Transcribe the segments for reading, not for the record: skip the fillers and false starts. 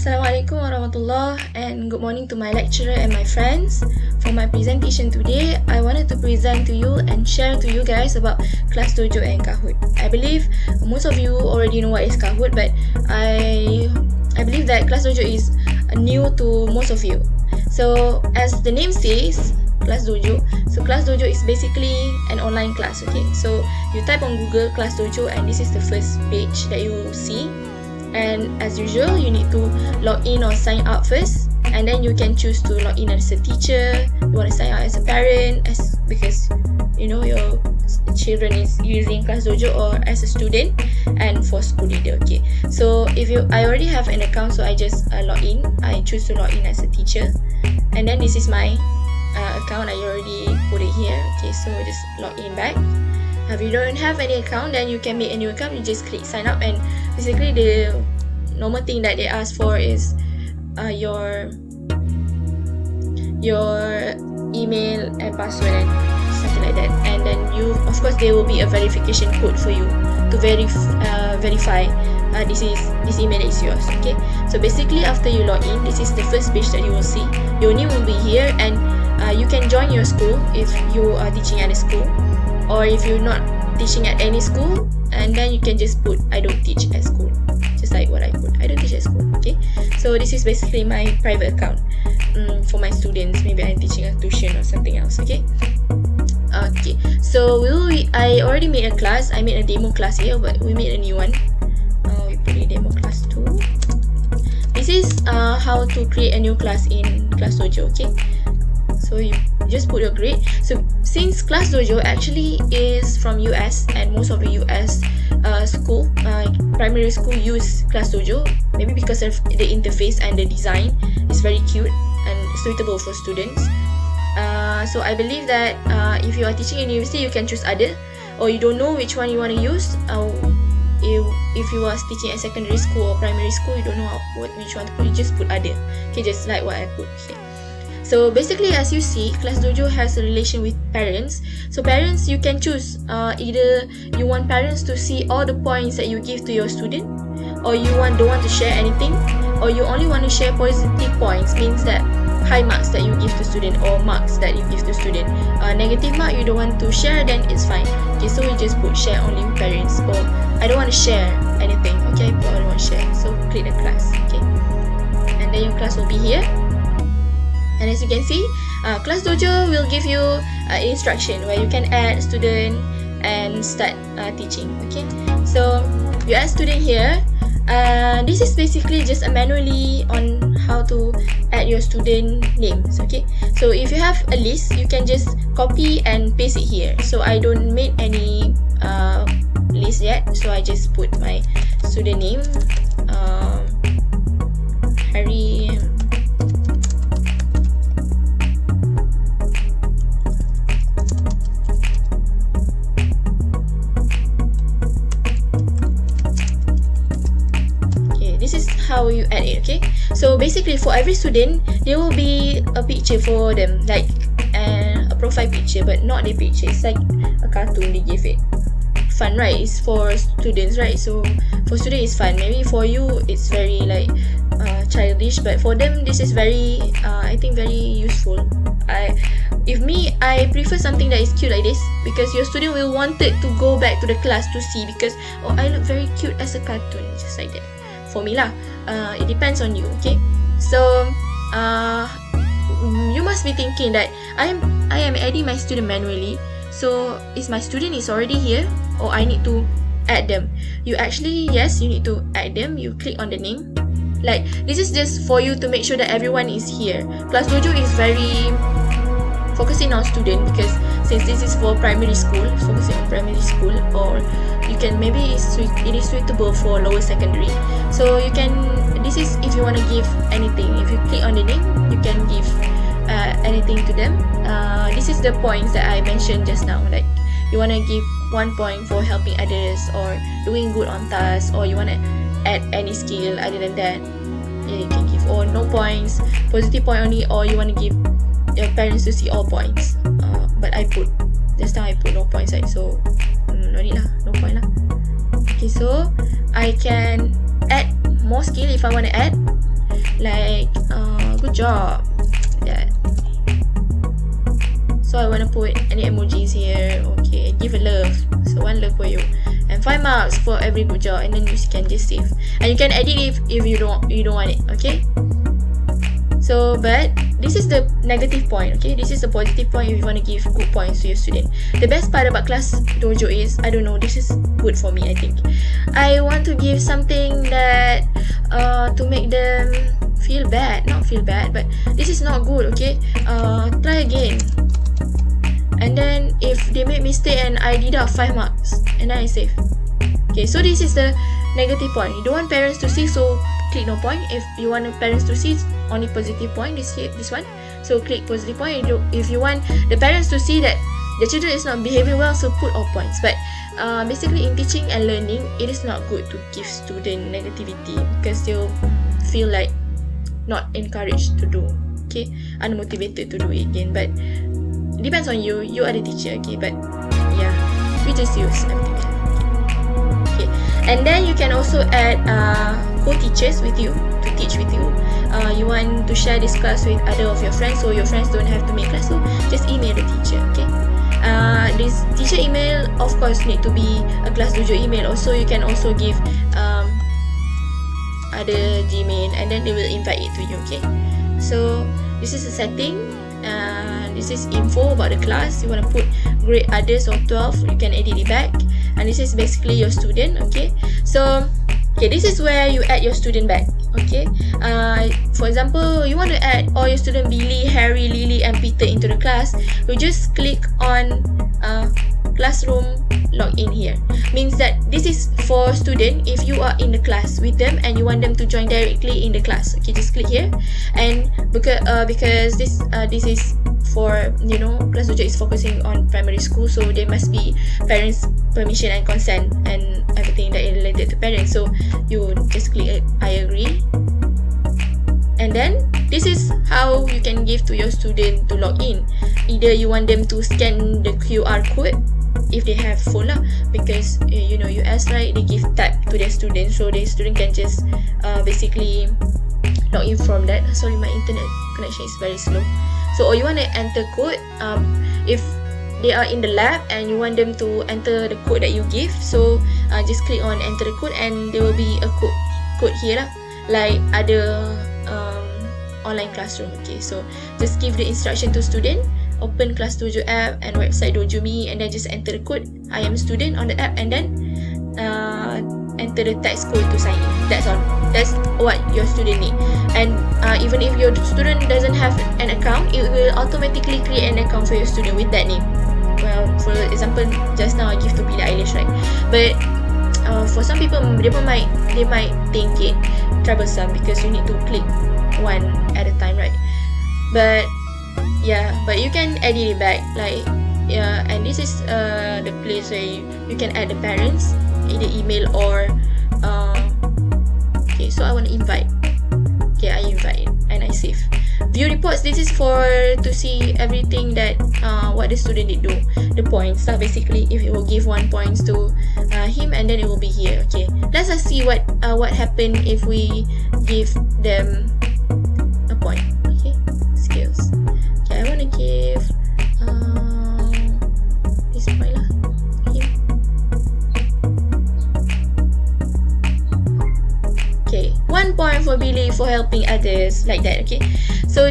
Assalamualaikum warahmatullah, and good morning to my lecturer and my friends. For my presentation today, I wanted to present to you and share to you guys about ClassDojo and Kahoot. I believe most of you already know what is Kahoot, but I believe that ClassDojo is new to most of you. So as the name says, ClassDojo. So ClassDojo is basically an online class. Okay, so you type on Google ClassDojo, and this is the first page that you will see. And as usual, you need to log in or sign up first, and then you can choose to log in as a teacher. You want to sign up as a parent, because you know your children is using ClassDojo, or as a student, and for school leader. Okay, so I already have an account, so I just log in. I choose to log in as a teacher, and then this is my account. I already put it here. Okay, so just log in back. If you don't have any account, then you can make a new account. You just click sign up, and basically the normal thing that they ask for is your email and password and something like that. And then of course there will be a verification code for you to verify this email is yours. Okay, so basically after you log in, this is the first page that you will see. Your name will be here, and you can join your school if you are teaching at a school, or if you're not teaching at any school, and then you can just put I don't teach at school, just like what I put, I don't teach at school. Okay, so this is basically my private account for my students. Maybe I'm teaching a tuition or something else. Okay, so I already made a class. I made a demo class here, but we made a new one. We put a demo class 2. This is how to create a new class in ClassDojo. Okay, so you just put your grade. So since ClassDojo actually is from US, and most of the US school, primary school use ClassDojo, maybe because of the interface and the design is very cute and suitable for students. So I believe that if you are teaching in university, you can choose other, or you don't know which one you want to use. If you are teaching at secondary school or primary school, you don't know which one to put, you just put other. Okay, just like what I put here. So basically, as you see, ClassDojo has a relation with parents. So parents, you can choose either you want parents to see all the points that you give to your student, or you don't want to share anything, or you only want to share positive points, means that high marks that you give to student, or marks that you give to student. Negative mark you don't want to share, then it's fine. Okay, so we just put share only with parents, or I don't want to share anything. Okay, I don't want to share, so click the class. Okay, and then your class will be here. And as you can see, ClassDojo will give you instruction where you can add student and start teaching. Okay, so you add student here. This is basically just a manually on how to add your student names. Okay, so if you have a list, you can just copy and paste it here. So I don't make any list yet, so I just put my student name, Harry. This is how you add it. Okay, so basically for every student there will be a picture for them, like a profile picture, but not the picture. It's like a cartoon they give it. Fun, right? It's for students, right? So for students it's fun. Maybe for you it's very like childish, but for them this is very I think very useful. I prefer something that is cute like this, because your student will want it to go back to the class to see, because I look very cute as a cartoon, just like that. For me lah, it depends on you. Okay, so you must be thinking that I am adding my student manually. So is my student is already here, or I need to add them? You need to add them. You click on the name. Like this is just for you to make sure that everyone is here. ClassDojo is very focusing on student, because since this is for primary school, focusing on primary school, or you can maybe it is suitable for lower secondary. So you can, this is if you want to give anything. If you click on the name, you can give anything to them. This is the points that I mentioned just now, like you want to give 1 point for helping others, or doing good on tasks, or you want to add any skill other than that, you can give, or no points, positive point only, or you want to give your parents to see all points. But I put just now I put no points, right? So no need lah, no point lah. Okay, so I can add more skill if I want to add. like good job, that. So I want to put any emojis here. Okay, give a love, so 1 love for you, and 5 marks for every good job, and then you can just save, and you can edit if you don't want it. Okay, so but this is the negative point. Okay, this is the positive point if you want to give good points to your student. The best part about class dojo is, I don't know, this is good for me. I think I want to give something that to make them feel bad, not feel bad, but this is not good. Okay, try again. And then if they make mistake and I deduct 5 marks, and then I save. Okay, so this is the negative point. You don't want parents to see, so click no point. If you want parents to see, only positive point, this one. So click positive point. If you want the parents to see that the children is not behaving well, so put all points. But basically in teaching and learning, it is not good to give student negativity, because they'll feel like not encouraged to do. Okay, unmotivated to do it again. But it depends on you. You are the teacher. Okay, but yeah, we just use everything. Okay, and then you can also add co-teachers with you to teach with you. You want to share this class with other of your friends, so your friends don't have to make class, so just email the teacher. Okay, this teacher email of course need to be a class dojo email. Also, you can also give other Gmail, and then they will invite it to you. Okay, so this is a setting. This is info about the class. You want to put grade others or 12, you can edit it back. And this is basically your student. Okay, so okay, this is where you add your student back. Okay, for example, you want to add all your student Billy, Harry, Lily and Peter into the class. You just click on classroom login here. Means that this is for student if you are in the class with them and you want them to join directly in the class. Okay, just click here. And because this is for, you know, class dojo is focusing on primary school, so there must be parents permission and consent and everything that is related to parents. So you just click I agree, and then this is how you can give to your student to log in. Either you want them to scan the QR code if they have phone lah, because you know US, right, they give tab to their students, so their student can just basically log in from that. Sorry, my internet connection is very slow. So, or you want to enter code if they are in the lab and you want them to enter the code that you give. So just click on enter the code, and there will be a code here lah, like other online classroom. Okay, so just give the instruction to student, open Class Dojo app and website Dojo Me, and then just enter the code I am a student on the app, and then enter the text code to sign in. That's all. That's what your student need. And even if your student doesn't have an account, it will automatically create an account for your student with that name. Well, for example, just now I give to Billie Eilish, right? But for some people, they might think it troublesome because you need to click one at a time, right? But yeah, but you can edit it back, like yeah. And this is the place where you can add the parents, either email or okay, so I want to invite. Okay, I invite and I save. View reports, this is for to see everything that what the student did do, the points. So basically, if it will give 1 point to him, and then it will be here. Okay, let's see what happened if we give them a point. Okay, skills. Okay, I want to give this point lah. Okay, 1 point for Billy for helping others, like that. Okay, so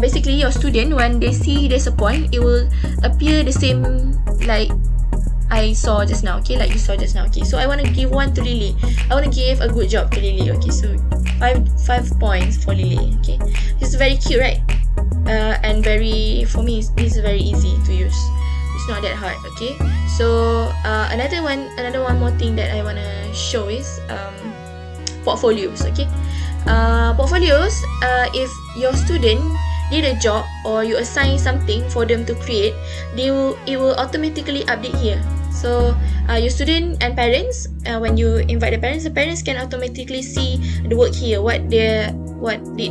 basically your student, when they see there's a point, it will appear the same like I saw just now. Okay, like you saw just now. Okay, so I want to give 1 to Lily. I want to give a good job to Lily. Okay, so 5 points for Lily. Okay, this is very cute, right? And very, for me, this is very easy to use. It's not that hard. Okay, so another one more thing that I want to show is portfolios. Okay, portfolios, if your student did a job or you assign something for them to create, it will automatically update here. So your student and parents, when you invite the parents can automatically see the work here, what did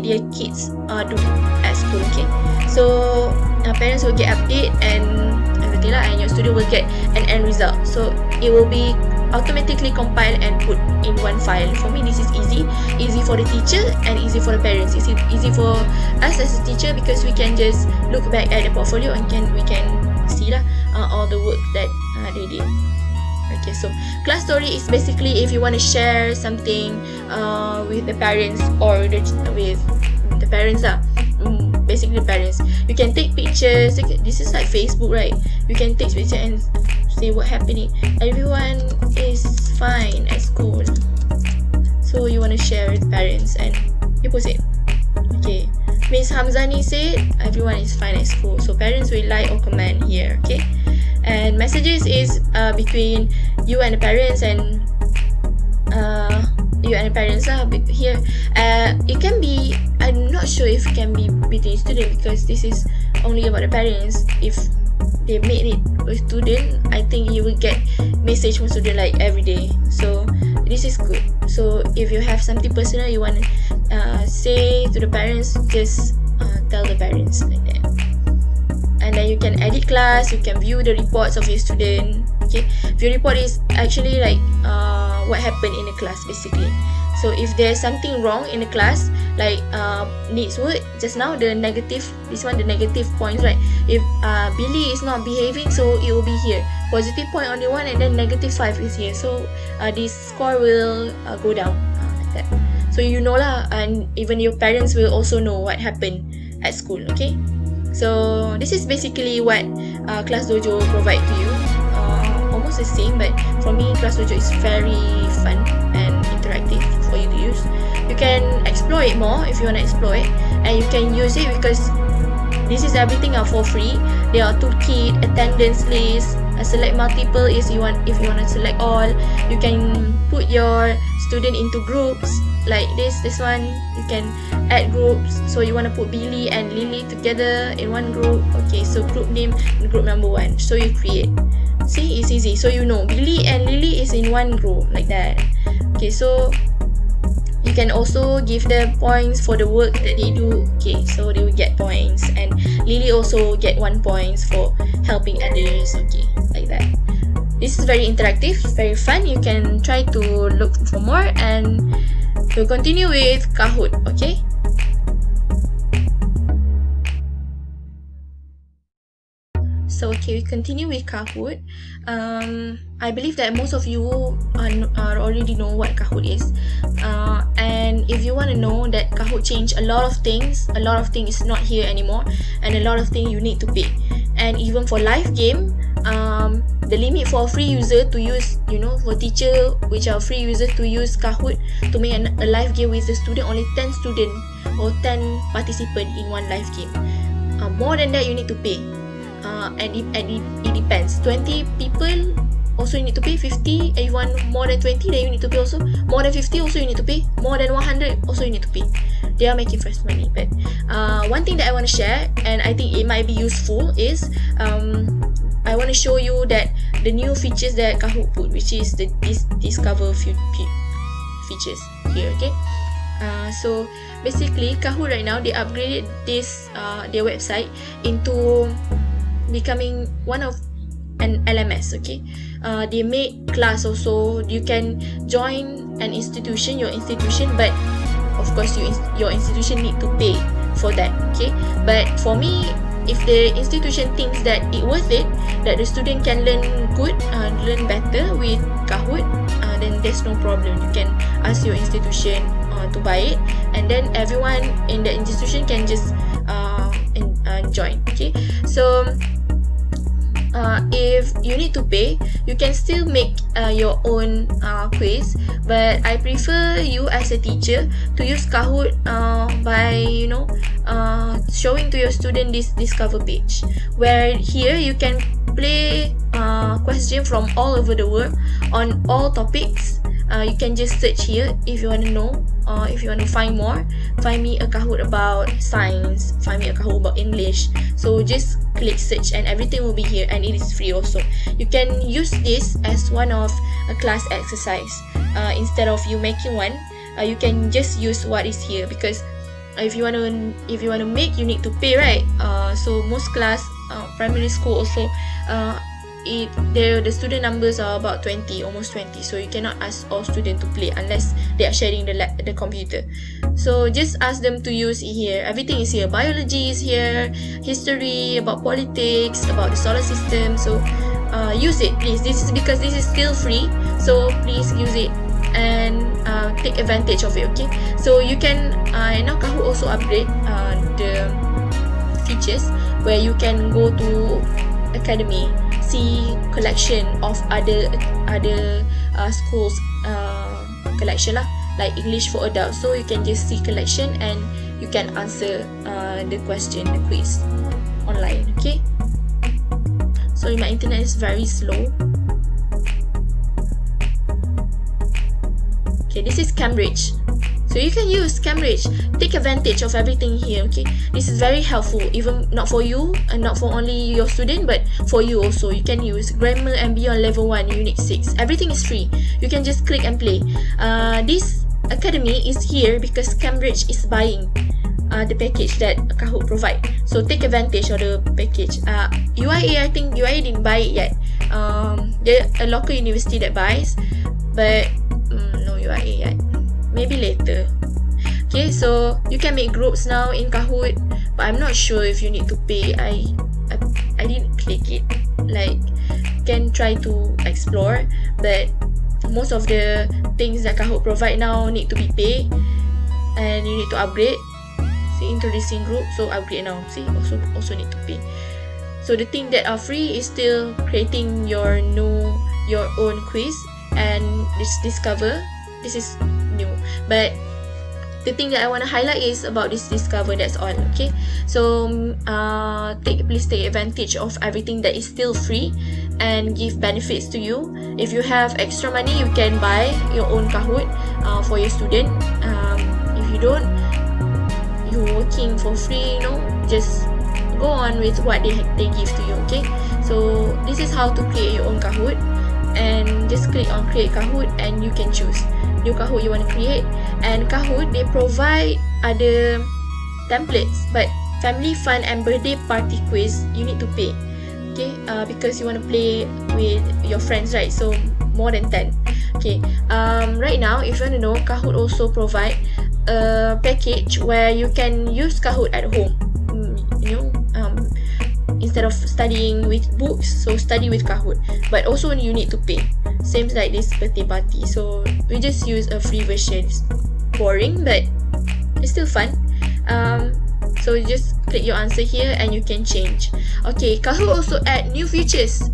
their kids do at school. Okay, so parents will get update and everything lah, and your student will get an end result. So it will be automatically compile and put in one file. For me, this is easy for the teacher and easy for the parents. It's easy for us as a teacher because we can just look back at the portfolio and we can see all the work that they did. Okay, so class story is basically if you want to share something with the parents or with the parents basically the parents. You can take pictures. This is like Facebook, right? You can take pictures and say what happening. Everyone is fine at school. So you want to share with parents and you post it. Okay, Miss Hamzani said everyone is fine at school. So parents will like or comment here. Okay, and messages is between you and the parents and here. It can be, I'm not sure if it can be between student because this is only about the parents. If they made it with student, I think you will get message from student like every day. So this is good. So if you have something personal you want to say to the parents, just tell the parents like that. And then you can edit class, you can view the reports of your student. Okay, view report is actually like what happened in the class basically. So if there's something wrong in the class, like needs work, just now the negative, this one the negative points, right? If Billy is not behaving, so it will be here. Positive point only one and then -5 is here. So this score will go down like that. So you know lah, and even your parents will also know what happened at school. Okay, so this is basically what ClassDojo provide to you. Almost the same, but for me ClassDojo is very fun and interactive for you to use. You can explore it more if you want to explore it, and you can use it because this is everything for free. There are toolkit, attendance list, select multiple if you want to select all. You can put your student into groups like this one. You can add groups, so you want to put Billy and Lily together in one group. Okay, so group name and group number 1, so you create. See, it's easy. So you know Billy and Lily is in one group like that. Okay, so you can also give them points for the work that they do. Okay, so they will get points, and Lily also get 1 point for helping others. Okay, like that. This is very interactive, very fun. You can try to look for more, and we'll continue with Kahoot. Okay. So okay, we continue with Kahoot. I believe that most of you are already know what Kahoot is. And if you want to know that Kahoot changed a lot of things is not here anymore, and a lot of things you need to pay. And even for live game, the limit for free user to use, for teacher which are free users to use Kahoot to make a live game with the student, only 10 student or 10 participant in one live game. More than that you need to pay. And it depends. 20 people also you need to pay. 50, if you want more than 20 then you need to pay also. More than 50 also you need to pay. More than 100 also you need to pay. They are making first money. But one thing that I want to share, and I think it might be useful, is I want to show you that the new features that Kahoot put, which is the discover features here. Okay, so basically Kahoot right now they upgraded their website into becoming one of an LMS. Okay, they made class also. You can join an institution, your institution, but of course your institution need to pay for that. Okay, but for me, if the institution thinks that it worth it, that the student can learn better with Kahoot, then there's no problem. You can ask your institution to buy it, and then everyone in the institution can just join. Okay, so if you need to pay, you can still make your own quiz, but I prefer you as a teacher to use Kahoot by showing to your student this discover page, where here you can play question from all over the world on all topics. You can just search here if you want to know. If you want to find more, find me a Kahoot about science, find me a Kahoot about English. So just click search and everything will be here, and it is free also. You can use this as one of a class exercise. Instead of you making one, you can just use what is here, because if you want to make, you need to pay, right? So most class, primary school also the student numbers are about 20, almost 20, so you cannot ask all students to play unless they are sharing the computer. So just ask them to use it here. Everything is here. Biology is here, history, about politics, about the solar system. So use it, please. This is because this is still free, so please use it and take advantage of it. Okay, so you can now Kahoot also upgrade the features where you can go to academy, see collection of other schools collection lah, like English for adults. So you can just see collection and you can answer the question, the quiz online. Okay, sorry, my internet is very slow. Okay, this is Cambridge. So you can use Cambridge. Take advantage of everything here. Okay, this is very helpful, even not for you and not for only your student, but for you also. You can use grammar and beyond level 1, unit 6. Everything is free. You can just click and play. This academy is here because Cambridge is buying the package that Kahoot provide. So take advantage of the package. UIA, I think UIA didn't buy it yet. There a local university that buys, but no UIA yet. Maybe later. Okay, so you can make groups now in Kahoot, but I'm not sure if you need to pay. I didn't click it. Like, can try to explore, but most of the things that Kahoot provide now need to be paid, and you need to upgrade. See, introducing group, so upgrade now. See, also need to pay. So the thing that are free is still creating your own quiz and discover. This is new, but the thing that I want to highlight is about this discover. That's all. Okay, so please take advantage of everything that is still free and give benefits to you. If you have extra money, you can buy your own Kahoot for your student. If you don't, you're working for free, just go on with what they give to you. Okay, so this is how to create your own Kahoot, and just click on create Kahoot and you can choose new Kahoot you want to create. And Kahoot, they provide other templates, but family fun and birthday party quiz you need to pay. Okay, because you want to play with your friends, right? So more than 10. Okay, right now if you want to know, Kahoot also provide a package where you can use Kahoot at home. Instead of studying with books, so study with Kahoot, but also you need to pay, same like this birthday party. So we just use a free version. It's boring, but it's still fun. So you just click your answer here and you can change. Okay, Kahoot also add new features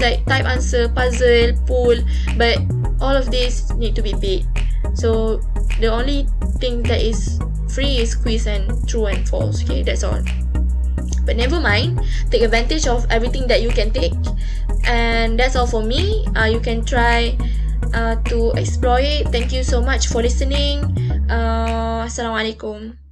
like type answer, puzzle, poll, but all of this need to be paid. So the only thing that is free is quiz and true and false. Okay, that's all. But never mind, take advantage of everything that you can take. And that's all for me. You can try to explore it. Thank you so much for listening. Assalamualaikum.